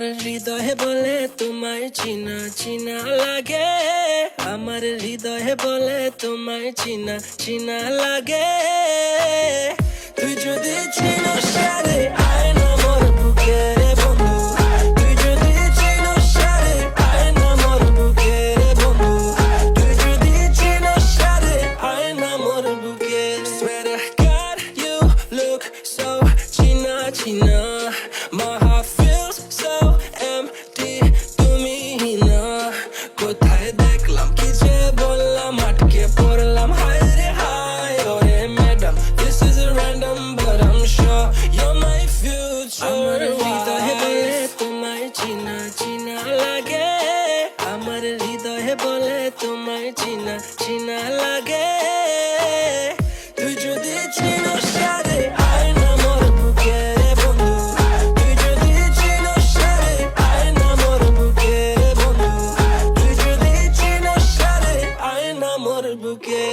হৃদয়ে বলে তোমায় চিনা চিনা লাগে, আমার হৃদয়ে বলে তোমায় চিনা চিনা লাগে। তুই যদি চিনস সারে আয় না মোর বুকে বন্ধু, তুই যদি চিনস সারে আয় না মোর বুকে বন্ধু, তুই যদি চিনস সারে আয় না মোর বুকে। Swear to God you look so china china, my heart feels so empty, তুমি না কোথায় দেখলাম কি যে বললাম আটকে পড়লাম, হায় রে হায় ওরে madam, this is a random but I'm sure you're my future. আমার হৃদয়ে বলে তোমায় চিনা চিনা লাগে, আমার হৃদয়ে বলে তোমায় চিনা চিনা লাগে। তুই যদি চিনস সারে আয় না মোর বুকে বন্ধু, তুই যদি চিনস সারে আয় না মোর বুকে বন্ধু, তুই যদি চিনস সারে আয় না মোর বুকে।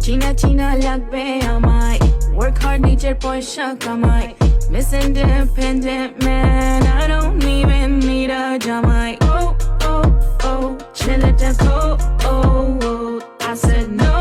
Cheena Cheena লাগবে আমায়, work hard নিজের পয়সা কামাই, Miss Independent man, I don't even need a জামাই. Oh oh oh, ছেলেটা cold, oh oh, I said no